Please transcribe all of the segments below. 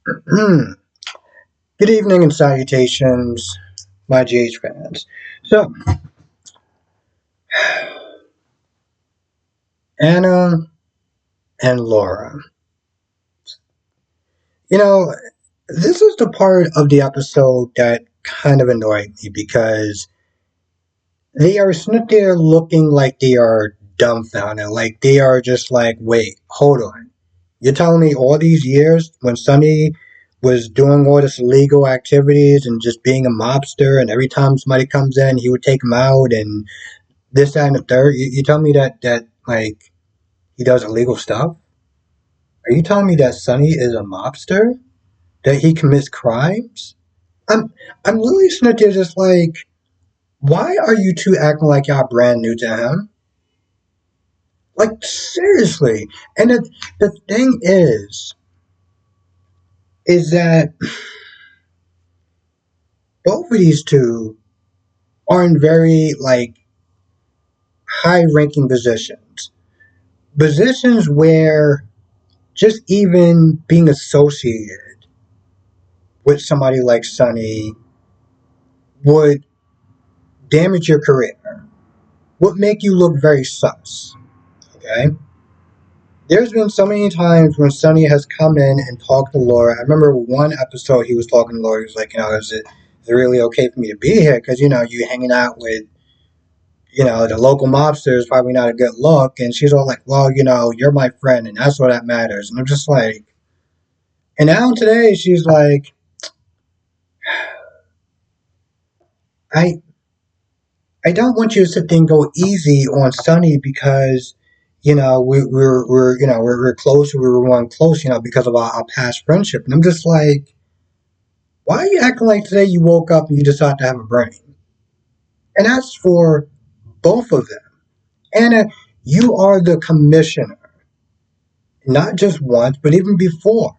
Good evening and salutations, my GH fans. So, Anna and Laura. You know, this is the part of the episode that kind of annoyed me because they are sitting there looking like they are dumbfounded. Like they are just like, wait, hold on. You're telling me all these years when Sonny was doing all this illegal activities and just being a mobster, and every time somebody comes in, he would take them out and this, that, and the third. You tell me that like he does illegal stuff? Are you telling me that Sonny is a mobster? That he commits crimes? I'm I'm literally sitting there just like, why are you two acting like y'all brand new to him? Like seriously. And the thing is that both of these two are in very like high ranking positions. Positions where just even being associated with somebody like Sonny would damage your career, would make you look very sus. Okay? There's been so many times when Sonny has come in and talked to Laura. I remember one episode he was talking to Laura. He was like, is it really okay for me to be here? Because, you hanging out with, the local mobster is probably not a good look. And she's all like, well, you're my friend and that's what that matters. And I'm just like, and now today she's like, I, I don't want you to sit there and go easy on Sonny because we're close. We were one close, because of our past friendship. And I'm just like, why are you acting like today you woke up and you decided to have a brain? And that's for both of them. Anna, you are the commissioner, not just once, but even before.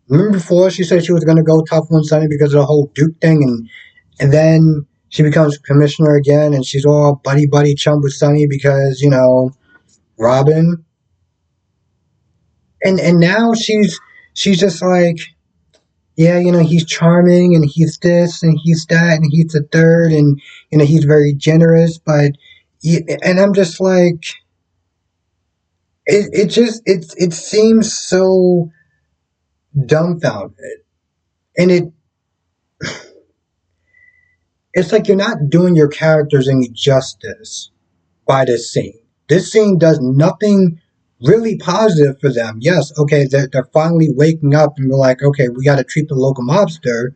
Remember before she said she was going to go tough on Sonny because of the whole Duke thing, and then she becomes commissioner again, and she's all buddy buddy chum with Sonny because Robin, and now she's just like, yeah, he's charming and he's this and he's that and he's the third and he's very generous, but and I'm just like, it seems so dumbfounded, and it's like you're not doing your characters any justice by this scene. This scene does nothing really positive for them. Yes, okay, they're finally waking up and we're like, okay, we got to treat the local mobster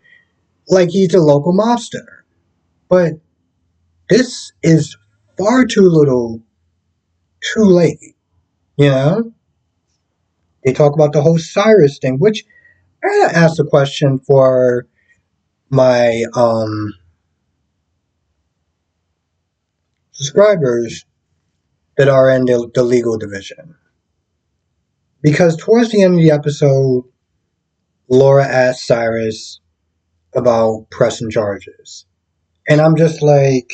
like he's a local mobster. But this is far too little, too late. You know, they talk about the whole Cyrus thing, which I gotta ask a question for my subscribers that are in the legal division. Because towards the end of the episode, Laura asked Cyrus about pressing charges. And I'm just like,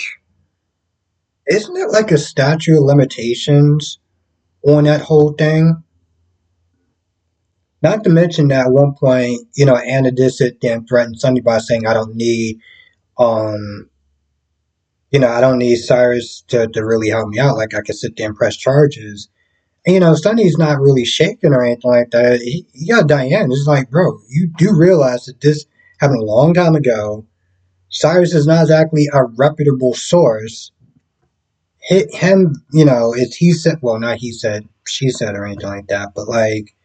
isn't it like a statute of limitations on that whole thing? Not to mention that at one point, Anna did sit there and threaten Sonny by saying, um, I don't need Cyrus to really help me out. Like, I could sit there and press charges. And, Sonny's not really shaking or anything like that. He got Diane. It's like, bro, you do realize that this happened a long time ago. Cyrus is not exactly a reputable source. Him, it's he said, well, not he said, she said, or anything like that, but like,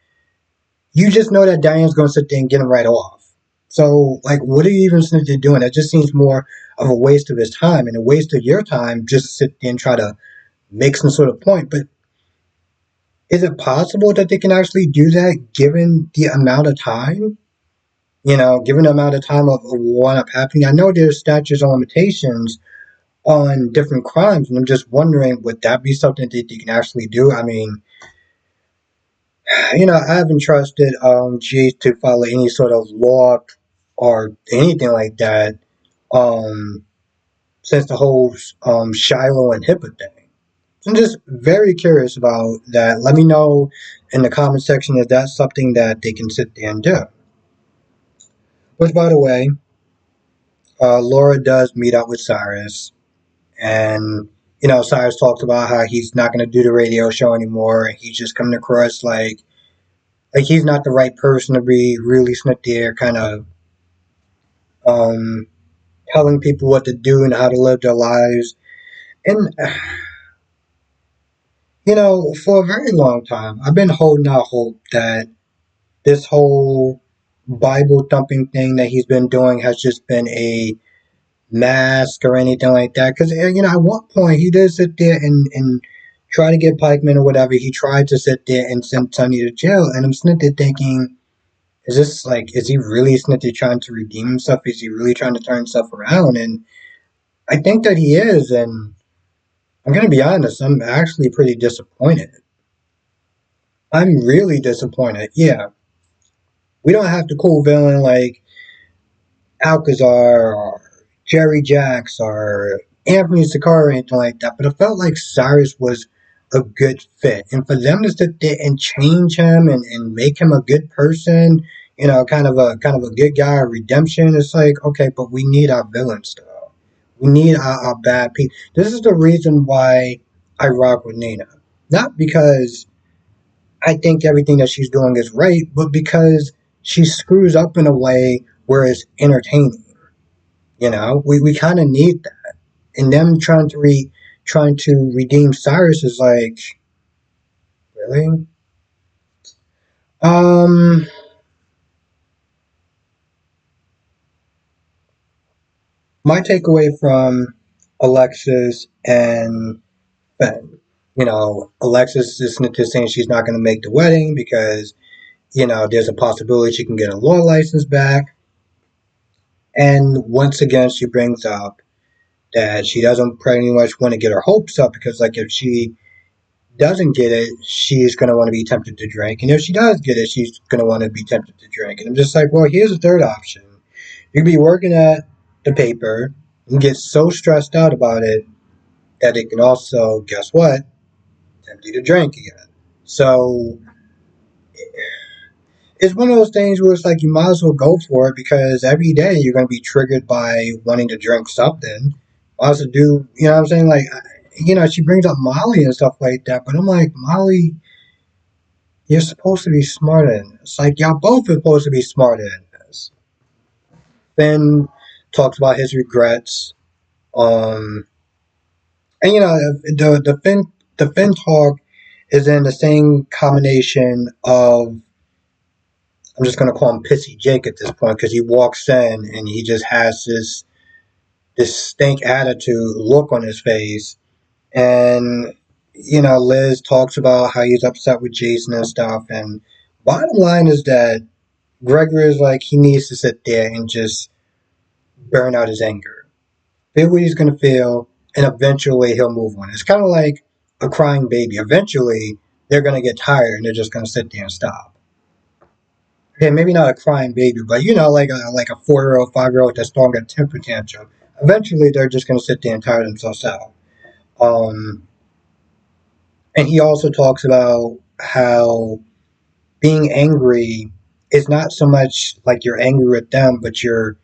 you just know that Diane's going to sit there and get him right off. So, like, what are you even sitting there doing? That just seems more of a waste of his time and a waste of your time just to sit there and try to make some sort of point. But is it possible that they can actually do that given the amount of time? Given the amount of time of what up happening? I know there's statutes of limitations on different crimes, and I'm just wondering, would that be something that they can actually do? I mean, I haven't trusted G to follow any sort of law or anything like that um, since the whole Shiloh and HIPAA thing. So I'm just very curious about that. Let me know in the comment section if that's something that they can sit there and do. Which, by the way, Laura does meet up with Cyrus, and Cyrus talks about how he's not going to do the radio show anymore. He's just coming across like he's not the right person to be really sitting there, kind of um, telling people what to do and how to live their lives. And for a very long time, I've been holding out hope that this whole Bible thumping thing that he's been doing has just been a mask or anything like that. Because at one point he did sit there and try to get Pikeman or whatever. He tried to sit there and send Sonny to jail, and I'm sitting there thinking, is he really sitting there trying to redeem himself? Is he really trying to turn himself around? And I think that he is, and I'm gonna be honest, I'm actually pretty disappointed. I'm really disappointed. Yeah, we don't have to cool villain like Alcazar or Jerry Jacks or Anthony Sakara or anything like that, but it felt like Cyrus was a good fit. And for them to sit there and change him and make him a good person, kind of a good guy, redemption, it's like, okay, but we need our villains though. We need our bad people. This is the reason why I rock with Nina. Not because I think everything that she's doing is right, but because she screws up in a way where it's entertaining. We kind of need that. And them trying to redeem Cyrus is like, really? Um, my takeaway from Alexis and Ben. Alexis is just saying she's not going to make the wedding because there's a possibility she can get a law license back. And once again, she brings up that she doesn't pretty much want to get her hopes up because, like, if she doesn't get it, she's going to want to be tempted to drink. And if she does get it, she's going to want to be tempted to drink. And I'm just like, well, here's a third option. You could be working at the paper and get so stressed out about it that it can also, guess what, tempt you to drink again. So it's one of those things where it's like you might as well go for it because every day you're going to be triggered by wanting to drink something. Might as well do, you know what I'm saying? Like, she brings up Molly and stuff like that, but I'm like, Molly, you're supposed to be smarter than this. Like, y'all both are supposed to be smarter than this. Finn talks about his regrets. Um, and the Finn talk is in the same combination of, I'm just gonna call him Pissy Jake at this point because he walks in and he just has this stink attitude look on his face, and Liz talks about how he's upset with Jason and stuff. And bottom line is that Gregory is like he needs to sit there and just burn out his anger, feel what he's gonna feel, and eventually he'll move on. It's kind of like a crying baby. Eventually they're gonna get tired and they're just gonna sit there and stop. Yeah, maybe not a crying baby, but like a 4-year old, 5-year old that's throwing a temper tantrum. Eventually, they're just going to sit there and tire themselves out. Um, and he also talks about how being angry is not so much like you're angry with them, but you're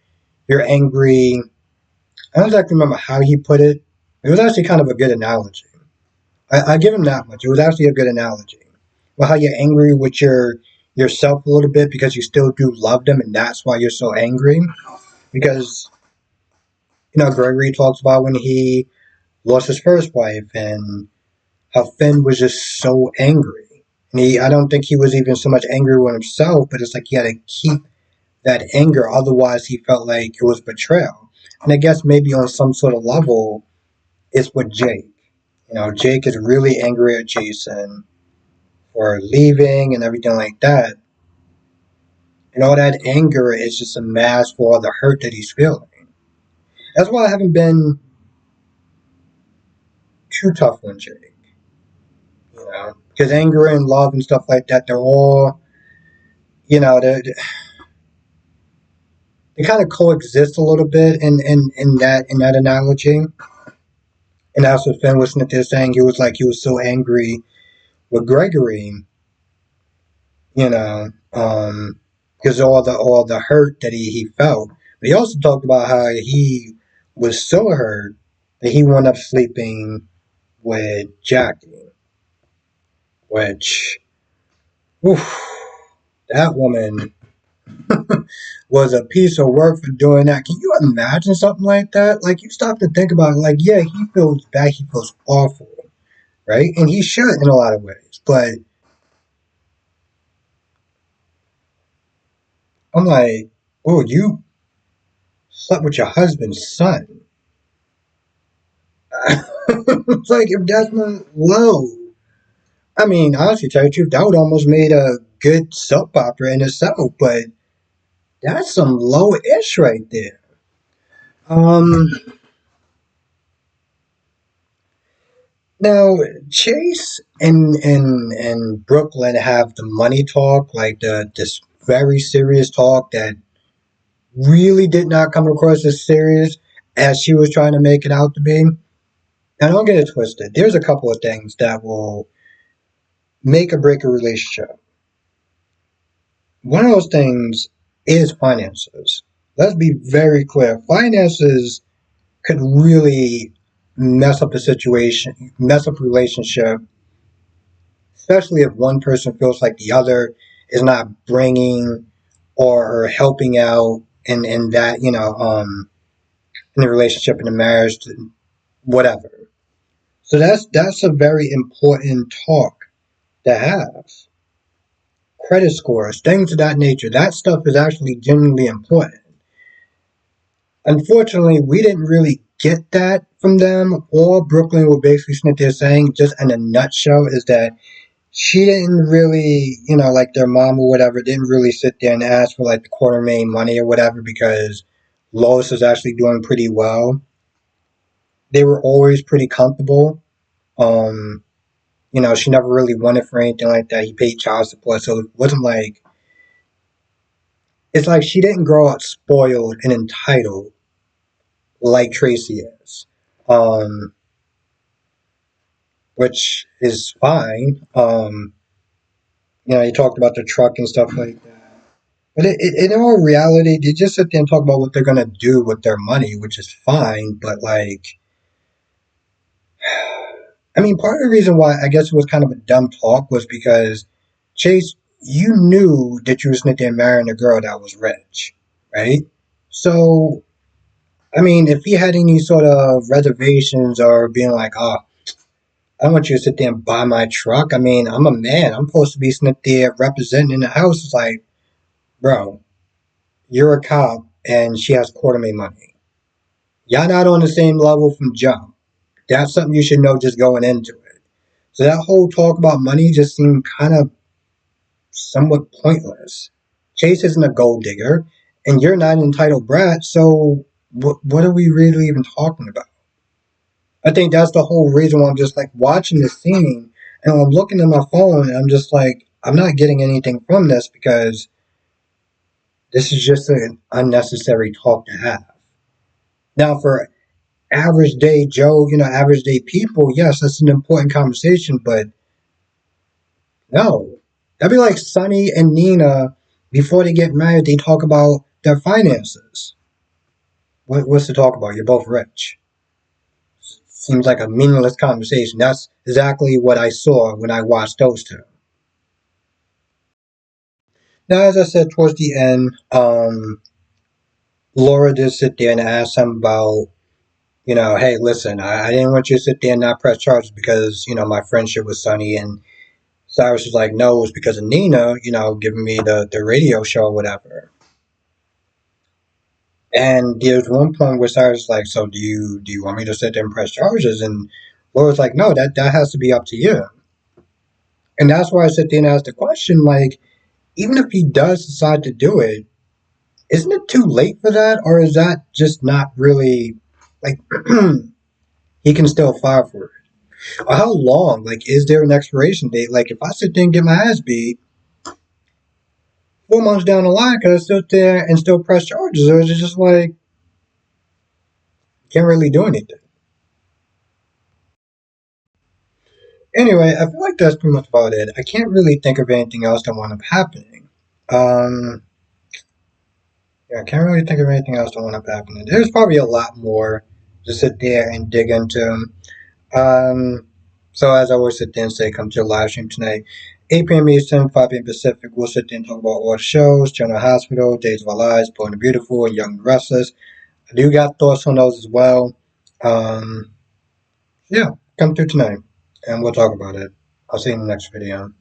angry. I don't exactly remember how he put it. It was actually kind of a good analogy. I give him that much. It was actually a good analogy. Well, how you're angry with yourself a little bit because you still do love them, and that's why you're so angry. Because Gregory talks about when he lost his first wife and how Finn was just so angry. And I don't think he was even so much angry with himself, but it's like he had to keep that anger, otherwise he felt like it was betrayal. And I guess maybe on some sort of level, it's with Jake. Jake is really angry at Jason for leaving and everything like that. And all that anger is just a mask for all the hurt that he's feeling. That's why I haven't been too tough on Jake. Because anger and love and stuff like that, they're all, you know, they kind of coexist a little bit in that analogy. And that's what Finn was saying. He was so angry with Gregory, you know. because all the hurt that he felt. But he also talked about how he was so hurt that he wound up sleeping with Jackie, which, oof, that woman was a piece of work for doing that. Can you imagine something like that? Like, you stop to think about it, like, yeah, he feels bad, he feels awful, right? And he should in a lot of ways. But I'm like, oh, you slept with your husband's son. It's like, if that's not low. I mean, honestly, tell you the truth, that would almost made a good soap opera in itself, but that's some low ish right there. Um, Now Chase and Brooklyn have the money talk, like this very serious talk that really did not come across as serious as she was trying to make it out to be. Now, don't get it twisted. There's a couple of things that will make or break a relationship. One of those things is finances. Let's be very clear. Finances could really mess up a situation, mess up a relationship, especially if one person feels like the other is not bringing or helping out in that, in the relationship, in the marriage, whatever. So that's a very important talk to have. Credit scores, things of that nature. That stuff is actually genuinely important. Unfortunately, we didn't really get that from them. All Brooklyn will basically sit there saying, just in a nutshell, is that she didn't really, like their mom or whatever, didn't really sit there and ask for like the $250,000 money or whatever because Lois is actually doing pretty well. They were always pretty comfortable. Um, she never really wanted for anything like that. He paid child support, so it wasn't like it's like she didn't grow up spoiled and entitled like Tracy is. Um, which is fine. You talked about the truck and stuff like that. But in all reality, they just sit there and talk about what they're gonna do with their money, which is fine. But like, I mean, part of the reason why I guess it was kind of a dumb talk was because Chase, you knew that you were sitting there marrying a girl that was rich, right? So, I mean, if he had any sort of reservations or being like, oh, I don't want you to sit there and buy my truck. I mean, I'm a man. I'm supposed to be sitting there representing in the house. It's like, bro, you're a cop and she has $250,000 money. Y'all not on the same level from jump. That's something you should know just going into it. So that whole talk about money just seemed kind of somewhat pointless. Chase isn't a gold digger, and you're not an entitled brat, so what are we really even talking about? I think that's the whole reason why I'm just like watching the scene and I'm looking at my phone and I'm just like, I'm not getting anything from this because this is just an unnecessary talk to have. Now, for average day Joe, average day people, yes, that's an important conversation, but no. That'd be like Sonny and Nina before they get married, they talk about their finances. What's to talk about? You're both rich. Seems like a meaningless conversation. That's exactly what I saw when I watched those two. Now, as I said towards the end, Laura did sit there and ask him about, hey, listen, I didn't want you to sit there and not press charges because, my friendship with Sonny. And Cyrus was like, no, it was because of Nina, giving me the radio show or whatever. And there's one point where Cyrus is like, so do you want me to sit there and press charges? And Laura's like, no, that has to be up to you. And that's why I sit there and ask the question, like, even if he does decide to do it, isn't it too late for that? Or is that just not really, like, he can still file for it? Or how long? Like, is there an expiration date? Like, if I sit there and get my ass beat, 4 months down the line, can I sit there and still press charges? Or is it just like, can't really do anything? Anyway, I feel like that's pretty much about it. I can't really think of anything else that wound up happening. Um, Yeah, I can't really think of anything else that went up happening. There's probably a lot more to sit there and dig into. Um, so as I always sit there and say, come to the live stream tonight, 8 p.m. Eastern, 5 p.m. Pacific. We'll sit there and talk about all the shows, General Hospital, Days of Our Lives, Born and Beautiful, and Young and Restless. I do got thoughts on those as well. Um, yeah, come through tonight, and we'll talk about it. I'll see you in the next video.